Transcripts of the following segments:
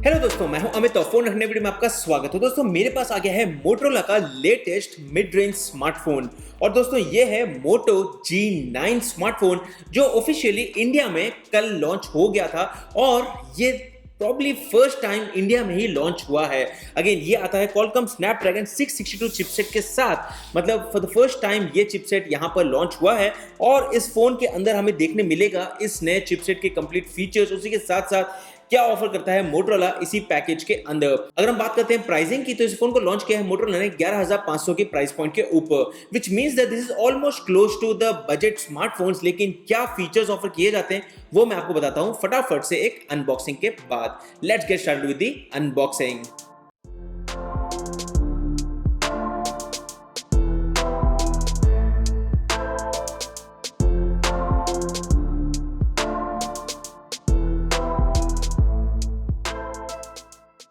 Hello दोस्तों, मैं हूं अमित और फोन रखने वीडियो में आपका स्वागत है। दोस्तों मेरे पास आ गया है मोटोरोला का लेटेस्ट मिड रेंज स्मार्टफोन और दोस्तों ये है मोटो G9 स्मार्टफोन जो ऑफिशियली इंडिया में कल लॉन्च हो गया था और ये प्रॉब्ली फर्स्ट टाइम इंडिया में ही लॉन्च हुआ है। अगेन ये आता है Qualcomm Snapdragon 662 चिपसेट के साथ, मतलब फॉर द फर्स्ट टाइम ये चिपसेट यहां पर लॉन्च हुआ है और इस फोन के अंदर हमें देखने मिलेगा इस नए चिपसेट के कंप्लीट फीचर्स, उसी के साथ साथ क्या ऑफर करता है मोटोरोला इसी पैकेज के अंदर। अगर हम बात करते हैं प्राइसिंग की तो इस फोन को लॉन्च किया है मोटोरोला ने 11,500 के प्राइस पॉइंट के ऊपर, which means that this is almost close to the budget smartphones. लेकिन क्या फीचर्स ऑफर किए जाते हैं वो मैं आपको बताता हूं फटाफट से एक अनबॉक्सिंग के बाद। Let's get started with the unboxing.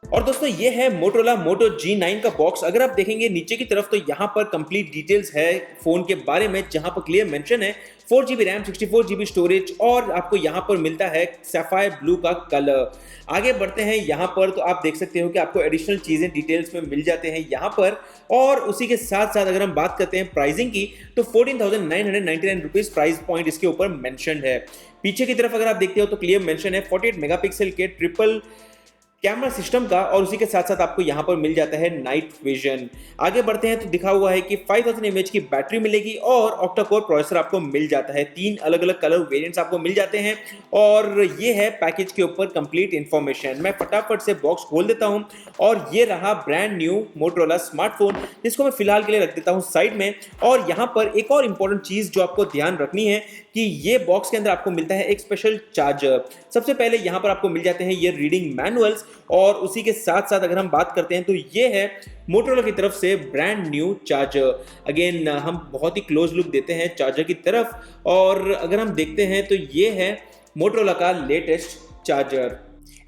और दोस्तों ये है मोटोरोला मोटो G9 का बॉक्स। अगर आप देखेंगे नीचे की तरफ तो यहाँ पर कंप्लीट डिटेल्स है फोन के बारे में, जहाँ पर क्लियर मेंशन है 4GB रैम 64GB स्टोरेज और आपको यहाँ पर मिलता है सैफायर ब्लू का कलर। आगे बढ़ते हैं यहाँ पर तो आप देख सकते हो कि आपको एडिशनल चीजें डिटेल्स में मिल जाते हैं यहाँ पर। और उसी के साथ साथ अगर हम बात करते हैं प्राइसिंग की तो 14,999 रुपीज प्राइस पॉइंट इसके ऊपर मेंशन्ड है। पीछे की तरफ अगर आप देखते हो तो क्लियर मेंशन है 48 मेगापिक्सल के ट्रिपल कैमरा सिस्टम का और उसी के साथ साथ आपको यहां पर मिल जाता है नाइट विजन। आगे बढ़ते हैं तो दिखा हुआ है कि 5000 mAh की बैटरी मिलेगी और ऑक्टा कोर प्रोसेसर आपको मिल जाता है। 3 अलग अलग कलर वेरिएंट्स आपको मिल जाते हैं और ये है पैकेज के ऊपर कंप्लीट इंफॉर्मेशन। मैं फटाफट से बॉक्स खोल देता हूं और ये रहा ब्रांड न्यू मोटोरोला स्मार्टफोन, जिसको मैं फिलहाल के लिए रख देता हूं साइड में। और यहां पर एक और इंपॉर्टेंट चीज जो आपको ध्यान रखनी है कि ये बॉक्स के अंदर आपको मिलता है एक स्पेशल चार्जर। सबसे पहले यहां पर आपको मिल जाते हैं ये रीडिंग मैनुअल्स और उसी के साथ साथ अगर हम बात करते हैं तो ये है मोटोरोला की तरफ से ब्रांड न्यू चार्जर। अगेन हम बहुत ही क्लोज लुक देते हैं चार्जर की तरफ और अगर हम देखते हैं तो ये है मोटोरोला का लेटेस्ट चार्जर।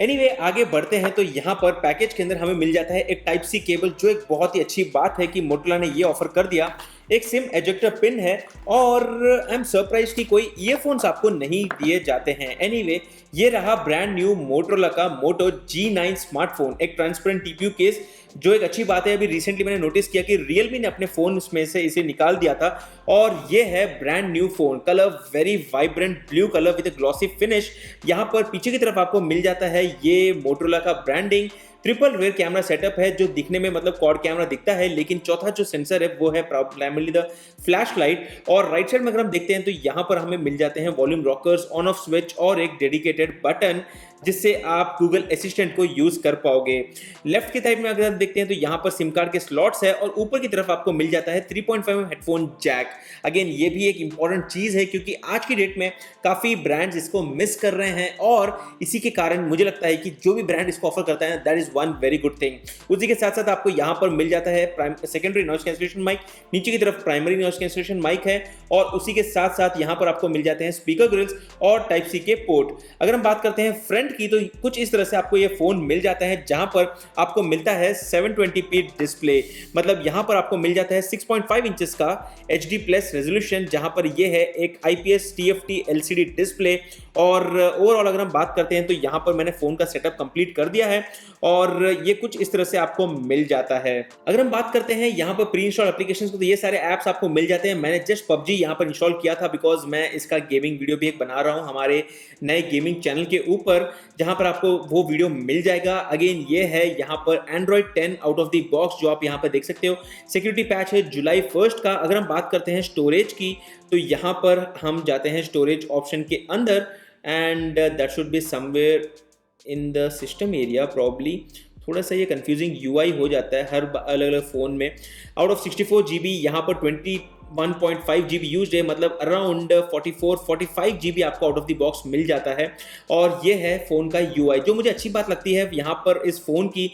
एनीवे आगे बढ़ते हैं तो यहाँ पर पैकेज के अंदर हमें मिल जाता है एक टाइप सी केबल, जो एक बहुत ही अच्छी बात है कि मोटोरोला ने ये ऑफर कर दिया। एक सिम एजेक्टर पिन है और आई एम सरप्राइज कि कोई ईयरफोन्स आपको नहीं दिए जाते हैं। एनीवे ये रहा ब्रांड न्यू मोटोरोला का मोटो G9 स्मार्टफोन, एक ट्रांसपेरेंट टीपीयू केस, जो एक अच्छी बात है। अभी रिसेंटली मैंने नोटिस किया कि रियलमी ने अपने फोन में से इसे निकाल दिया था और ये है brand new phone. Colour very vibrant blue colour with glossy finish. यहाँ पर पीछे की तरफ आपको मिल जाता है ये मोटोरोला का branding. Triple rare camera setup है जो दिखने में मतलब क्वाड कैमरा दिखता है, लेकिन चौथा जो सेंसर है वो है प्राइमरली द फ्लैश लाइट। और राइट साइड में अगर हम देखते हैं तो यहाँ पर हमें मिल जाते हैं volume rockers, on off switch और एक डेडिकेटेड बटन जिससे आप गूगल असिस्टेंट को यूज कर पाओगे। लेफ्ट की साइड में अगर हम देखते हैं तो यहाँ पर सिम कार्ड के स्लॉट्स है और ऊपर की तरफ आपको मिल जाता है 3.5 हेडफोन जैक। अगेन ये भी एक इंपॉर्टेंट चीज है क्योंकि आज की डेट में काफी ब्रांड्स इसको मिस कर रहे हैं और इसी के कारण मुझे लगता है कि जो भी ब्रांड इसको ऑफर करता है that is one very good thing. उसी के साथ साथ आपको यहाँ पर मिल जाता है सेकेंडरी नॉइज कैंसलेशन माइक, नीचे की तरफ प्राइमरी नॉइज कैंसलेशन माइक है और उसी के साथ साथ यहाँ पर आपको मिल जाते हैं स्पीकर ग्रिल्स और टाइप सी के पोर्ट। अगर हम बात करते हैं फ्रंट की तो कुछ इस तरह से आपको ये फोन मिल जाता है, जहां पर आपको मिलता है 720p डिस्प्ले, मतलब यहां पर आपको मिल जाता है 6.5 इंचेस का HD प्लस रेजोल्यूशन, जहां पर ये है एक IPS TFT LCD डिस्प्ले। और ओवरऑल अगर हम बात करते हैं तो यहां पर मैंने फोन का सेटअप कंप्लीट कर दिया है और ये कुछ इस तरह से आपको मिल जाता है। अगर हम बात करते हैं यहाँ पर प्री इंस्टॉल एप्लीकेशंस को तो ये सारे ऐप्स आपको मिल जाते हैं। मैंने जस्ट PUBG यहाँ पर इंस्टॉल किया था बिकॉज मैं इसका गेमिंग वीडियो भी एक बना रहा हूँ हमारे नए गेमिंग चैनल के ऊपर, जहां पर आपको वो वीडियो मिल जाएगा। अगेन ये है यहाँ पर Android 10 out of the box जो आप यहाँ पर देख सकते हो। सिक्योरिटी पैच है जुलाई 1 का। अगर हम बात करते हैं स्टोरेज की तो यहाँ पर हम जाते हैं स्टोरेज ऑप्शन के अंदर and that should be somewhere in the system area probably. थोड़ा सा ये कंफ्यूजिंग UI हो जाता है हर अलग अलग फ़ोन में। आउट ऑफ 64GB यहाँ पर 21.5GB यूज है, मतलब अराउंड 44-45 GB आपको आउट ऑफ द बॉक्स मिल जाता है। और ये है फ़ोन का UI। जो मुझे अच्छी बात लगती है यहाँ पर इस फ़ोन की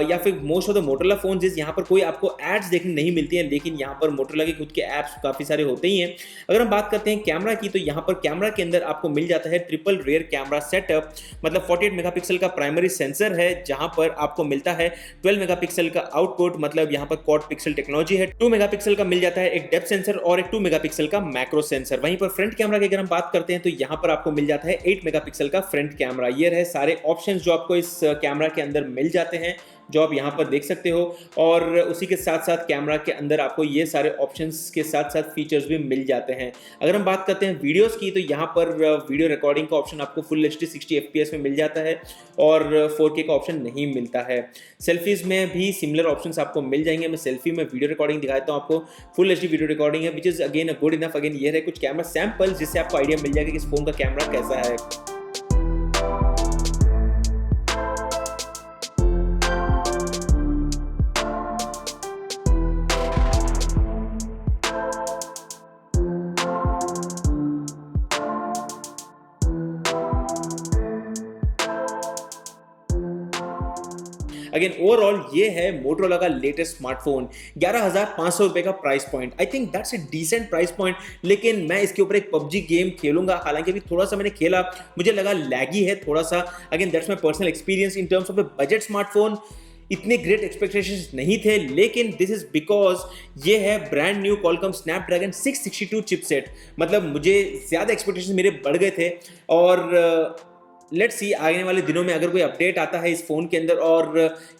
या फिर most of the Motorola phone यहाँ पर कोई आपको एड्स देखने नहीं मिलती हैं, लेकिन यहाँ पर मोटोरोला के खुद के ऐप्स काफ़ी सारे होते ही हैं। अगर हम बात करते हैं कैमरा की तो यहाँ पर कैमरा के अंदर आपको मिल जाता है ट्रिपल रेयर कैमरा सेटअप, मतलब 48 मेगापिक्सल का प्राइमरी सेंसर है, जहाँ पर आपको मिलता है 12 मेगापिक्सल का आउटपुट, मतलब यहाँ पर क्वाड पिक्सल टेक्नोलॉजी है। 2 मेगापिक्सल का मिल जाता है एक डेप्थ डेप्थ सेंसर और एक 2 मेगापिक्सल का मैक्रो सेंसर। वहीं पर फ्रंट कैमरा की अगर हम बात करते हैं तो यहाँ पर आपको मिल जाता है 8 मेगापिक्सल का फ्रंट कैमरा। ये रहे सारे ऑप्शंस जो आपको इस कैमरा के अंदर मिल जाते हैं, जो आप यहाँ पर देख सकते हो। और उसी के साथ साथ कैमरा के अंदर आपको ये सारे ऑप्शंस के साथ साथ फीचर्स भी मिल जाते हैं। अगर हम बात करते हैं वीडियोस की तो यहाँ पर वीडियो रिकॉर्डिंग का ऑप्शन आपको फुल HD 60 FPS में मिल जाता है और 4K का ऑप्शन नहीं मिलता है। सेल्फीज में भी सिमिलर ऑप्शंस आपको मिल जाएंगे। मैं सेल्फी में वीडियो रिकॉर्डिंग दिखाता हूँ आपको, फुल HD वीडियो रिकॉर्डिंग है, which is again good enough. Again ये रहे कुछ कैमरा सैंपल जिससे आपको आइडिया मिल जाएगा कि इस फोन का कैमरा कैसा है। अगेन ओवरऑल ये है मोटोरोला का लेटेस्ट स्मार्टफोन, 11,500 रुपए का price point. I think that's a decent price point. लेकिन मैं इसके ऊपर एक PUBG गेम खेलूंगा, हालांकि अभी थोड़ा सा मैंने खेला, मुझे लगा लैगी है थोड़ा सा। Again that's my personal experience in terms of A budget smartphone. इतने ग्रेट एक्सपेक्टेशंस नहीं थे, लेकिन दिस इज बिकॉज ये है brand new Qualcomm Snapdragon 662 chipset. मतलब मुझे ज़्यादा एक्सपेक्टेशंस मेरे बढ़ गए थे और लेट्स सी आने वाले दिनों में अगर कोई अपडेट आता है इस फोन के अंदर और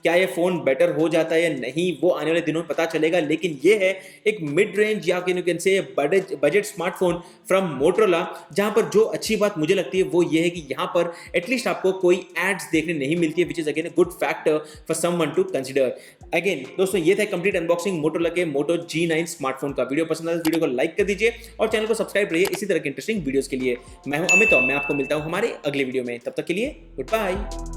क्या ये फोन बेटर हो जाता है या नहीं, वो आने वाले दिनों में पता चलेगा। लेकिन ये है एक मिड रेंज या you can say budget smartphone from Motorola, जहां पर जो अच्छी बात मुझे लगती है वो ये है कि यहाँ पर एटलीस्ट आपको कोई एड्स देखने नहीं मिलती है, which is again a good factor for someone to consider. अगेन दोस्तों ये था कंप्लीट अनबॉक्सिंग मोटोरोला के Moto G9 स्मार्टफोन का। वीडियो पसंद आया तो वीडियो को लाइक कर दीजिए और चैनल को सब्सक्राइब रहिए इसी तरह के इंटरेस्टिंग वीडियोस के लिए। मैं हूं अमित और मैं आपको मिलता हूं हमारे अगले वीडियो में। तब तक के लिए गुड बाय।